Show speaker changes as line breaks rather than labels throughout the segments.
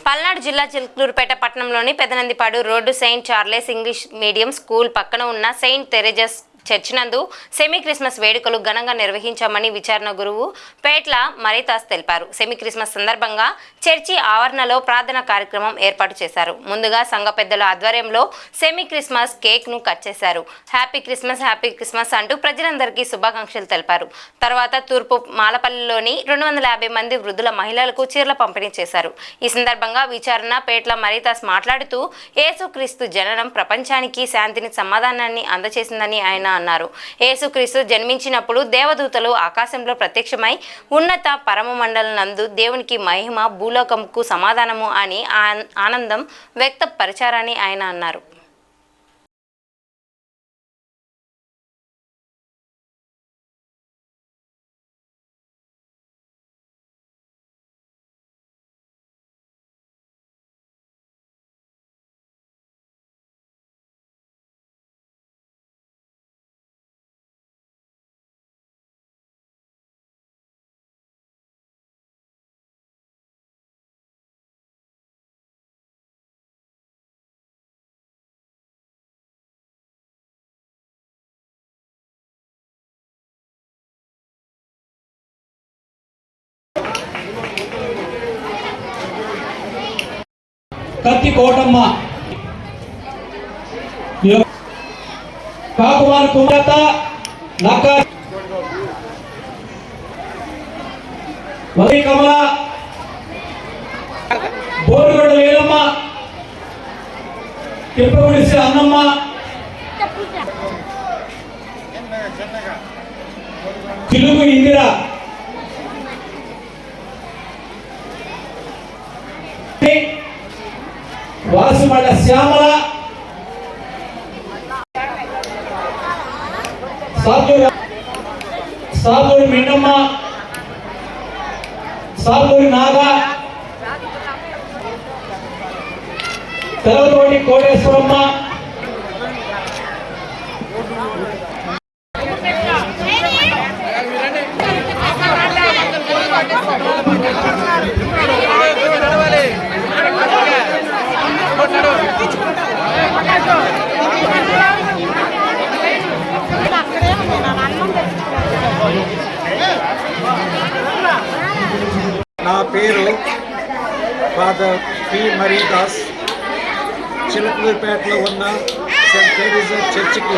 పల్నాడు జిల్లా చిలుకూరుపేట పట్టణంలోని Pedanandipadu road Saint Charles English medium school పక్కన ఉన్న సెయింట్ తెరేజస్ చర్చ్ నందు సెమీ క్రిస్మస్ వేడుకలు ఘనంగా నిర్వహించామని విచారణ గురువు పేట్ల మరీదాస్ తెలిపారు. సెమీ క్రిస్మస్ సందర్భంగా చర్చి ఆవరణలో ప్రార్థన కార్యక్రమం ఏర్పాటు చేశారు. ముందుగా సంఘ పెద్దల ఆధ్వర్యంలో సెమీ క్రిస్మస్ కేక్ ను కట్ చేశారు. హ్యాపీ క్రిస్మస్ అంటూ ప్రజలందరికీ శుభాకాంక్షలు తెలిపారు. తర్వాత తూర్పు మాలపల్లిలోని 250 మంది వృద్ధుల మహిళలకు చీరల పంపిణీ చేశారు. ఈ సందర్భంగా విచారణ పేట్ల మరీదాస్ మాట్లాడుతూ యేసుక్రీస్తు జననం ప్రపంచానికి శాంతిని సమాధానాన్ని అందజేసిందని ఆయన అన్నారు. యేసుక్రీస్తు జన్మించినప్పుడు దేవదూతలు ఆకాశంలో ప్రత్యక్షమై ఉన్నత పరమ మండలం నందు దేవునికి మహిమ భూలోకంకు సమాధానము అని ఆనందం వ్యక్తపరిచారని ఆయన అన్నారు.
కత్తి కోటమ్మ కాకుమార్ కుమరత నక్క వరి కమల బోరుగొండ లేలమ్మ తిప్పగుడిసి అన్నమ్మ తెలుగు ఇందిరా వాసుమల్ల శ్యామల సాలూరి మిన్నమ్మ సాలూరి నాగా తెలవతోటి కోటేశ్వరమ్మ
నా పేరు ఫాదర్ పి మరీదాస్. చిలుకూరుపేటలో ఉన్న సెయింట్ తెరేజస్ చర్చికి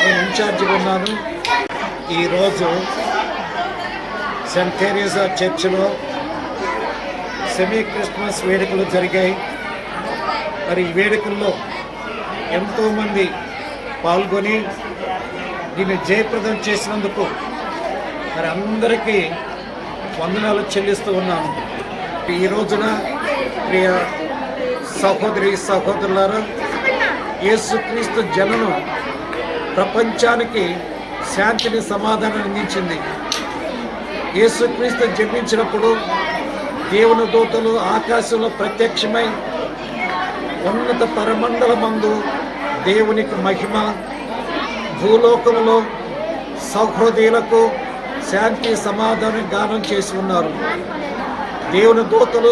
నేను ఇన్ఛార్జిగా ఉన్నాను. ఈరోజు సెయింట్ తెరేజస్ చర్చిలో సెమీ క్రిస్మస్ వేడుకలు జరిగాయి. మరి ఈ వేడుకల్లో ఎంతోమంది పాల్గొని దీన్ని జయప్రదం చేసినందుకు మరి అందరికీ వందనాలు చెల్లిస్తూ ఉన్నాను. ఈ రోజున ప్రియ సహోదరి సహోదరులారా, యేసుక్రీస్తు జననం ప్రపంచానికి శాంతిని సమాధానం అందించింది. యేసుక్రీస్తు జన్మించినప్పుడు దేవుని దూతలు ఆకాశంలో ప్రత్యక్షమై ఉన్నత పరమండలమందు దేవునికి మహిమ, భూలోకంలో సహృదయులకు శాంతి సమాధానం గానం చేసి ఉన్నారు. దేవుని దూతలు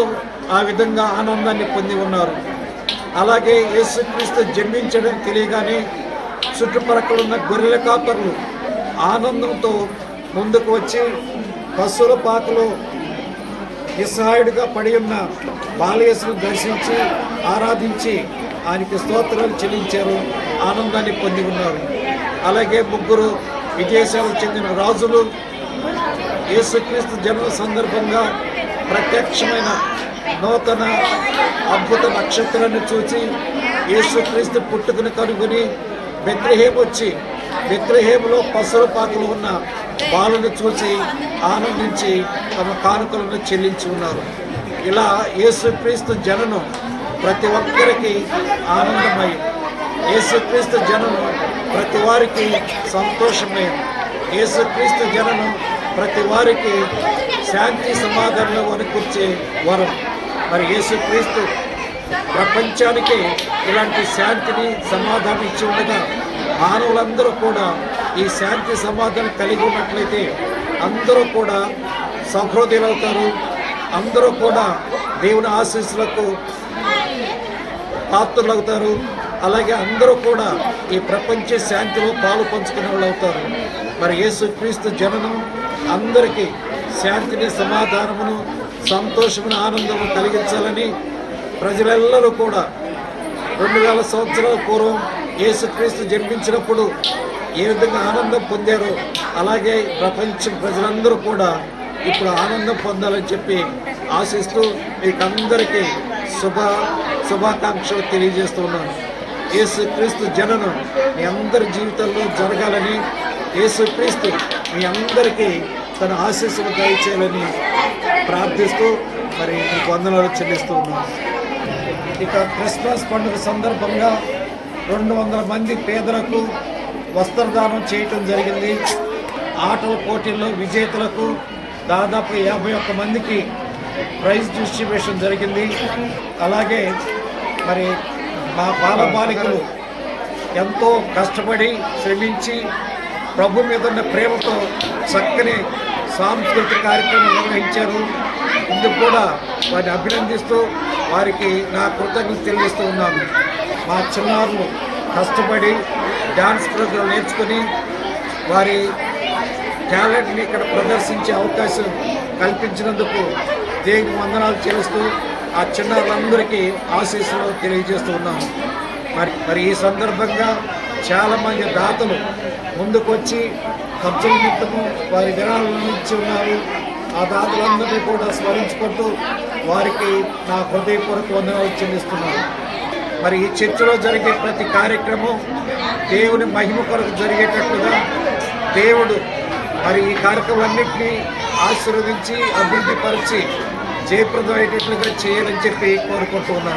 ఆ విధంగా ఆనందాన్ని పొంది ఉన్నారు. అలాగే యేసుక్రీస్తు జన్మించడం తెలియగానే చుట్టుపక్కల ఉన్న గొర్రెల కాపర్లు ఆనందంతో ముందుకు వచ్చి పశువుల పాకలో నిస్సహాయుడిగా పడి ఉన్న బాలయేసును దర్శించి ఆరాధించి ఆయనకి స్తోత్రాలు చెల్లించారు, ఆనందాన్ని పొంది ఉన్నారు. అలాగే ముగ్గురు విదేశాలకు చెందిన రాజులు యేసుక్రీస్తు జన్మ సందర్భంగా ప్రత్యక్షమైన నూతన అద్భుత నక్షత్రాన్ని చూసి యేసుక్రీస్తు పుట్టుకను కనుగొని బెత్లెహేము వచ్చి బెత్లెహేములో పసరు పాకలు ఉన్న బాలను చూసి ఆనందించి తమ కానుకలను చెల్లించి ఉన్నారు. ఇలా యేసుక్రీస్తు జననం ప్రతి ఒక్కరికి ఆనందమయం. యేసుక్రీస్తు జననం ప్రతి వారికి సంతోషమయం. యేసుక్రీస్తు జననం ప్రతి వారికి శాంతి సమాధానం అనుకూర్చే వరం. మరి యేసుక్రీస్తు ప్రపంచానికి ఇలాంటి శాంతిని సమాధానం ఇచ్చి ఉండగా మానవులందరూ కూడా ఈ శాంతి సమాధానం కలిగి ఉన్నట్లయితే అందరూ కూడా సహృదయులవుతారు. అందరూ కూడా దేవుని ఆశీస్సులకు పాత్రలవుతారు. అలాగే అందరూ కూడా ఈ ప్రపంచ శాంతిలో పాలు పంచుకునే వాళ్ళు అవుతారు. మరి యేసుక్రీస్తు జననం అందరికీ శాంతిని, సమాధానమును, సంతోషమును, ఆనందము కలిగించాలని ప్రజలెల్లరూ కూడా 2000 సంవత్సరాల పూర్వం యేసుక్రీస్తు జన్మించినప్పుడు ఏ విధంగా ఆనందం పొందారో అలాగే ప్రపంచం ప్రజలందరూ కూడా ఇప్పుడు ఆనందం పొందాలని చెప్పి ఆశిస్తూ మీకు అందరికీ శుభాకాంక్షలు తెలియజేస్తున్నాను. యేసుక్రీస్తు జననం మీ అందరి జీవితంలో జరగాలని, యేసుక్రీస్తు మీ అందరికీ తన ఆశీస్సులు దయచేయాలని ప్రార్థిస్తూ మరి మీకు వందనాలు చెల్లిస్తూ ఉన్నాను. ఇక క్రిస్మస్ పండుగ సందర్భంగా 200 మంది పేదలకు వస్త్రదానం చేయటం జరిగింది. ఆటల పోటీల్లో విజేతలకు దాదాపు 51 మందికి ప్రైజ్ డిస్ట్రిబ్యూషన్ జరిగింది. అలాగే మరి మా బాలబాలికలు ఎంతో కష్టపడి శ్రమించి ప్రభు మీద ఉన్న ప్రేమతో చక్కని సాంస్కృతిక కార్యక్రమం నిర్వహించారు. ఇందుకు కూడా వారిని అభినందిస్తూ వారికి నా కృతజ్ఞతలు తెలియజేస్తూ ఉన్నాను. మా చిన్నారులు కష్టపడి డ్యాన్స్ ప్రోగ్రాం నేర్చుకుని వారి టాలెంట్ని ఇక్కడ ప్రదర్శించే అవకాశం కల్పించినందుకు దేవుని వందనాలు చెల్లిస్తూ ఆ చిన్నారులందరికీ ఆశీస్సులు తెలియజేస్తూ ఉన్నాము. మరి ఈ సందర్భంగా చాలామంది దాతలు ముందుకొచ్చి ఖర్చుల నిమిత్తము వారి విరాళాలను ఇచ్చి ఉన్నారు. ఆ దాతలందరినీ కూడా స్మరించుకుంటూ వారికి నా హృదయపూర్వక వందనాలు చెల్లిస్తున్నాను. మరి ఈ చర్చిలో జరిగే ప్రతి కార్యక్రమం దేవుని మహిమ కొరకు జరిగేటట్లుగా దేవుడు మరి ఈ కార్యక్రమాలన్నింటినీ ఆశీర్వదించి అభివృద్ధి పరిచి జయప్రదమయ్యేటట్లుగా చేయాలని చెప్పి కోరుకుంటూ ఉన్నాను.